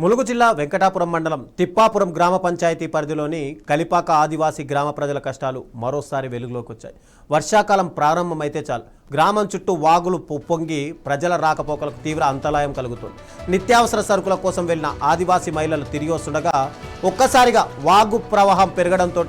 ములుగు జిల్లా వెంకటాపురం మండలం తిప్పాపురం గ్రామ పంచాయతీ పరిధిలోని కలిపాక ఆదివాసీ గ్రామ ప్రజల కష్టాలు మరోసారి వెలుగులోకి వచ్చాయి. వర్షాకాలం ప్రారంభమైతే చాలు గ్రామం చుట్టూ వాగులు పొంగి ప్రజల రాకపోకలకు తీవ్ర అంతరాయం కలుగుతుంది. నిత్యావసర సరుకుల కోసం వెళ్లిన ఆదివాసీ మహిళలు తిరిగి వస్తుండగా ఒక్కసారిగా వాగు ప్రవాహం పెరగడంతో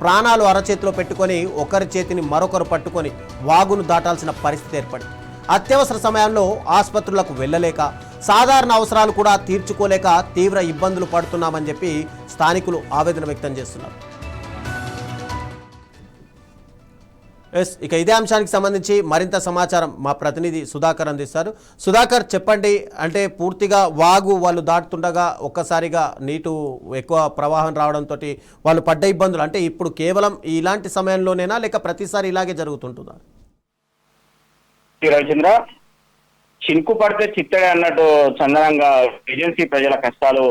ప్రాణాలు అరచేతిలో పెట్టుకొని ఒకరి చేతిని మరొకరు పట్టుకొని వాగును దాటాల్సిన పరిస్థితి ఏర్పడింది. అత్యవసర సమయంలో ఆసుపత్రులకు వెళ్ళలేక సాధారణ అవసరాలు కూడా తీర్చుకోలేక తీవ్ర ఇబ్బందులు పడుతున్నామని చెప్పి స్థానికులు ఆవేదన వ్యక్తం చేస్తున్నారు. ఇక ఇదే అంశానికి సంబంధించి మరింత సమాచారం మా ప్రతినిధి సుధాకర్ అందిస్తారు. సుధాకర్, చెప్పండి. అంటే పూర్తిగా వాగు వాళ్ళు దాటుతుండగా ఒక్కసారిగా నీటు ఎక్కువ ప్రవాహం రావడంతో వాళ్ళు పడ్డ ఇబ్బందులు అంటే ఇప్పుడు కేవలం ఇలాంటి సమయంలోనేనా లేక ప్రతిసారి ఇలాగే జరుగుతుంటుందా? రవిచంద్ర, చినుకు పడితే చిత్తడే అన్నట్టు చందనంగా ఏజెన్సీ ప్రజల కష్టాలు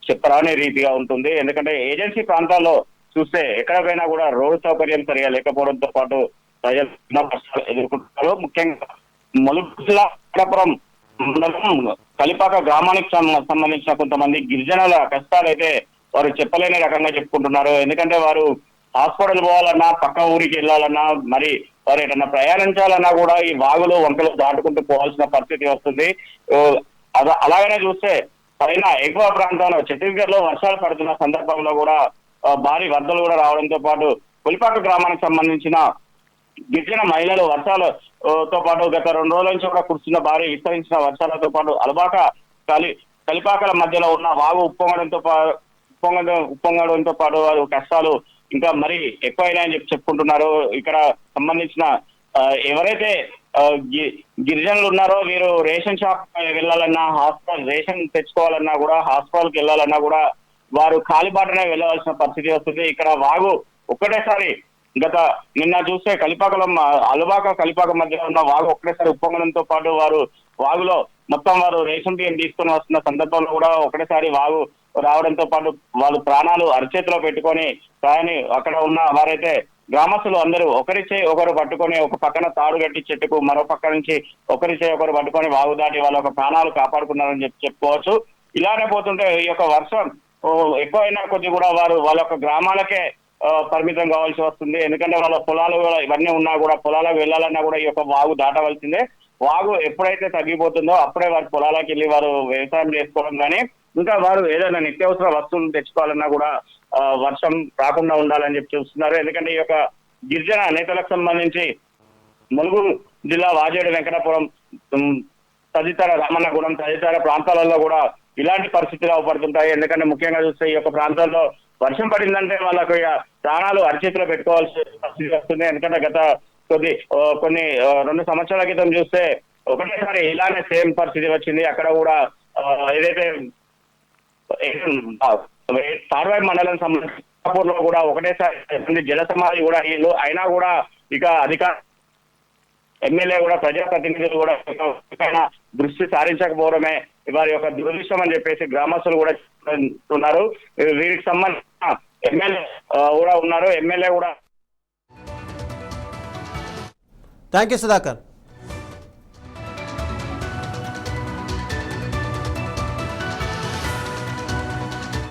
చెప్పరాని రీతిగా ఉంటుంది. ఎందుకంటే ఏజెన్సీ ప్రాంతాల్లో చూస్తే ఎక్కడికైనా కూడా రోడ్డు సౌకర్యం సరిగా లేకపోవడంతో పాటు ప్రజలు ఎన్నో కష్టాలు ఎదుర్కొంటున్నారు. ముఖ్యంగా ములుగు జిల్లా వెంకటాపురం మండలం కలిపాక గ్రామానికి సంబంధించిన కొంతమంది గిరిజనుల కష్టాలు అయితే వారు చెప్పలేని రకంగా చెప్పుకుంటున్నారు. ఎందుకంటే వారు హాస్పిటల్ పోవాలన్నా, పక్క ఊరికి వెళ్ళాలన్నా, మరి వారు ఏదన్నా ప్రయాణించాలన్నా కూడా ఈ వాగులు వంకలు దాటుకుంటూ పోవాల్సిన పరిస్థితి వస్తుంది. అలాగనే చూస్తే పైన ఎగువ ప్రాంతంలో ఛత్తీస్గఢ్ లో వర్షాలు పడుతున్న సందర్భంలో కూడా భారీ వరదలు కూడా రావడంతో పాటు కొలిపాక గ్రామానికి సంబంధించిన గిరిజన మహిళలు వర్షాలతో పాటు గత 2 రోజుల నుంచి కూడా కురుస్తున్న భారీ విస్తరించిన వర్షాలతో పాటు అలబాక కలిపాకల మధ్యలో ఉన్న వాగు ఉప్పొంగడంతో పాటు వారు కష్టాలు ఇంకా మరి ఎక్కువైనాయని చెప్పుకుంటున్నారు. ఇక్కడ సంబంధించిన ఎవరైతే గిరిజనులు ఉన్నారో వీరు రేషన్ షాప్ వెళ్ళాలన్నా, రేషన్ తెచ్చుకోవాలన్నా కూడా, హాస్పిటల్కి వెళ్ళాలన్నా కూడా వారు కాలిబాటనే వెళ్ళవలసిన పరిస్థితి వస్తుంది. ఇక్కడ వాగు ఒక్కటేసారి నిన్న చూస్తే అలబాక కలిపాక మధ్య ఉన్న వాగు ఒక్కటేసారి ఉప్పొంగడంతో పాటు వారు వాగులో మొత్తం వారు రేషన్ బియ్యం తీసుకొని వస్తున్న సందర్భంలో కూడా ఒకటేసారి వాగు రావడంతో పాటు వాళ్ళు ప్రాణాలు అరచేతిలో పెట్టుకొని అక్కడ ఉన్న వారైతే గ్రామస్తులు అందరూ ఒకరిచే ఒకరు పట్టుకొని ఒక పక్కన తాడు కట్టి చెట్టుకు, మరో పక్క నుంచి ఒకరిచే ఒకరు పట్టుకొని వాగు దాటి వాళ్ళ యొక్క ప్రాణాలు కాపాడుకున్నారని చెప్పుకోవచ్చు. ఇలానే పోతుంటే ఈ యొక్క వర్షం ఎక్కువైనా కొద్ది కూడా వారు వాళ్ళ యొక్క గ్రామాలకే పరిమితం కావాల్సి వస్తుంది. ఎందుకంటే వాళ్ళ పొలాలు ఇవన్నీ ఉన్నా కూడా పొలాలకు వెళ్ళాలన్నా కూడా ఈ యొక్క వాగు దాటవలసిందే. వాగు ఎప్పుడైతే తగ్గిపోతుందో అప్పుడే వారి పొలాలకు వెళ్ళి వారు వ్యవసాయం చేసుకోవడం కానీ, ఇంకా వారు ఏదైనా నిత్యావసర వస్తువులు తెచ్చుకోవాలన్నా కూడా వర్షం రాకుండా ఉండాలని చెప్పి చూస్తున్నారు. ఎందుకంటే ఈ యొక్క గిరిజన నేతలకు సంబంధించి ములుగు జిల్లా వాజేడు, వెంకటాపురం తదితర రామన్నగూడెం తదితర ప్రాంతాలలో కూడా ఇలాంటి పరిస్థితులు అవపడుతుంటాయి. ఎందుకంటే ముఖ్యంగా చూస్తే ఈ యొక్క ప్రాంతాల్లో వర్షం పడిందంటే వాళ్ళకు ప్రాణాలు అరచేతిలో పెట్టుకోవాల్సిన పరిస్థితి వస్తుంది. ఎందుకంటే గత కొన్ని 2 సంవత్సరాల క్రితం చూస్తే ఒకటేసారి ఇలానే సేమ్ పరిస్థితి వచ్చింది. అక్కడ కూడా ఏదైతే తార్వాయి మండలం సంబంధించిన కూడా ఒకటేసారి జల సమాధి కూడా అయినా కూడా ఇక ఎమ్మెల్యే కూడా ప్రజాప్రతినిధులు కూడా దృష్టి సారించకపోవడమే వారి యొక్క దురదృష్టం అని చెప్పేసి గ్రామస్తులు కూడా చెప్తున్నారు. వీరికి సంబంధించిన ఎమ్మెల్యే కూడా ఉన్నారు. ఎమ్మెల్యే కూడా థ్యాంక్ యూ సుధాకర్.